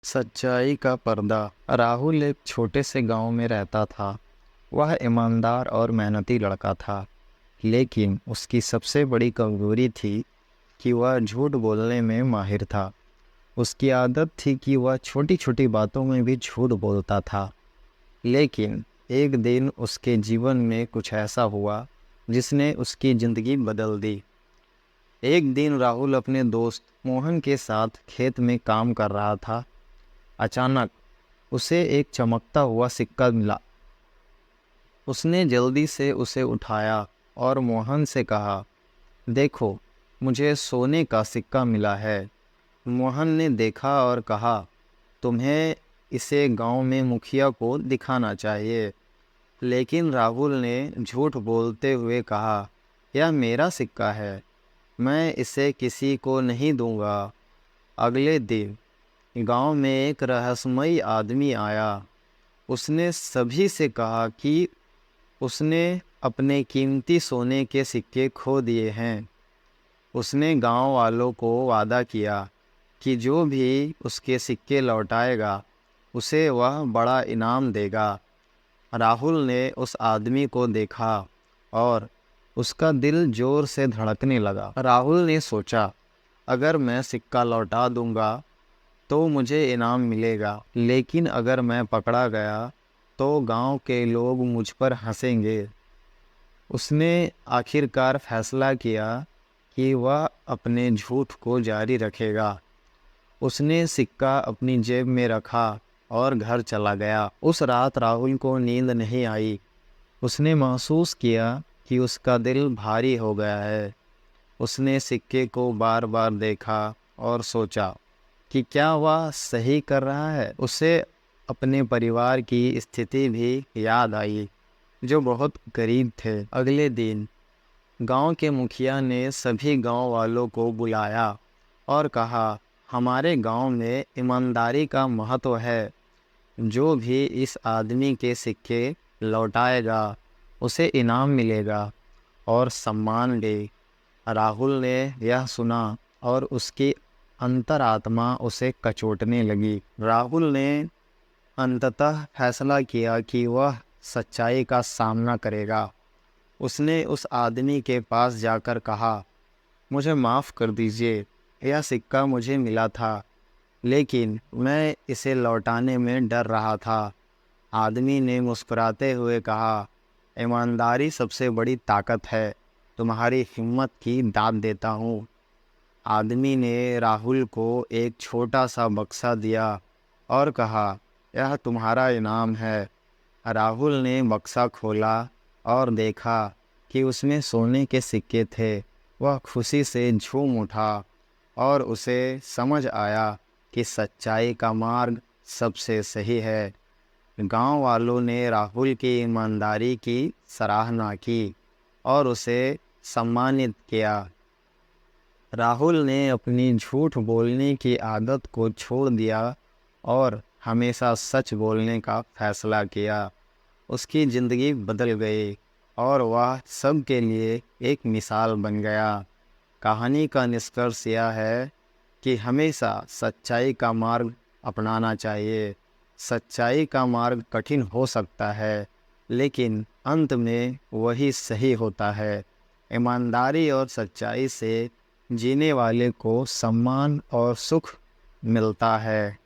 सच्चाई का पर्दा। राहुल एक छोटे से गांव में रहता था। वह ईमानदार और मेहनती लड़का था, लेकिन उसकी सबसे बड़ी कमजोरी थी कि वह झूठ बोलने में माहिर था। उसकी आदत थी कि वह छोटी छोटी बातों में भी झूठ बोलता था। लेकिन एक दिन उसके जीवन में कुछ ऐसा हुआ जिसने उसकी ज़िंदगी बदल दी। एक दिन राहुल अपने दोस्त मोहन के साथ खेत में काम कर रहा था। अचानक उसे एक चमकता हुआ सिक्का मिला। उसने जल्दी से उसे उठाया और मोहन से कहा, देखो, मुझे सोने का सिक्का मिला है। मोहन ने देखा और कहा, तुम्हें इसे गांव में मुखिया को दिखाना चाहिए। लेकिन राहुल ने झूठ बोलते हुए कहा, यह मेरा सिक्का है, मैं इसे किसी को नहीं दूंगा। अगले दिन गांव में एक रहस्यमयी आदमी आया। उसने सभी से कहा कि उसने अपने कीमती सोने के सिक्के खो दिए हैं। उसने गांव वालों को वादा किया कि जो भी उसके सिक्के लौटाएगा उसे वह बड़ा इनाम देगा। राहुल ने उस आदमी को देखा और उसका दिल जोर से धड़कने लगा। राहुल ने सोचा, अगर मैं सिक्का लौटा दूंगा तो मुझे इनाम मिलेगा, लेकिन अगर मैं पकड़ा गया तो गांव के लोग मुझ पर हंसेंगे। उसने आखिरकार फैसला किया कि वह अपने झूठ को जारी रखेगा। उसने सिक्का अपनी जेब में रखा और घर चला गया। उस रात राहुल को नींद नहीं आई। उसने महसूस किया कि उसका दिल भारी हो गया है। उसने सिक्के को बार बार देखा और सोचा कि क्या वह सही कर रहा है। उसे अपने परिवार की स्थिति भी याद आई, जो बहुत गरीब थे। अगले दिन गांव के मुखिया ने सभी गांव वालों को बुलाया और कहा, हमारे गांव में ईमानदारी का महत्व है। जो भी इस आदमी के सिक्के लौटाएगा उसे इनाम मिलेगा और सम्मान दे। राहुल ने यह सुना और उसकी अंतरात्मा उसे कचोटने लगी। राहुल ने अंततः फैसला किया कि वह सच्चाई का सामना करेगा। उसने उस आदमी के पास जाकर कहा, मुझे माफ़ कर दीजिए, यह सिक्का मुझे मिला था, लेकिन मैं इसे लौटाने में डर रहा था। आदमी ने मुस्कुराते हुए कहा, ईमानदारी सबसे बड़ी ताकत है, तुम्हारी हिम्मत की दाद देता हूँ। आदमी ने राहुल को एक छोटा सा बक्सा दिया और कहा, यह तुम्हारा इनाम है। राहुल ने बक्सा खोला और देखा कि उसमें सोने के सिक्के थे। वह खुशी से झूम उठा और उसे समझ आया कि सच्चाई का मार्ग सबसे सही है। गांव वालों ने राहुल की ईमानदारी की सराहना की और उसे सम्मानित किया। राहुल ने अपनी झूठ बोलने की आदत को छोड़ दिया और हमेशा सच बोलने का फैसला किया। उसकी ज़िंदगी बदल गई और वह सबके लिए एक मिसाल बन गया। कहानी का निष्कर्ष यह है कि हमेशा सच्चाई का मार्ग अपनाना चाहिए। सच्चाई का मार्ग कठिन हो सकता है, लेकिन अंत में वही सही होता है। ईमानदारी और सच्चाई से जीने वाले को सम्मान और सुख मिलता है।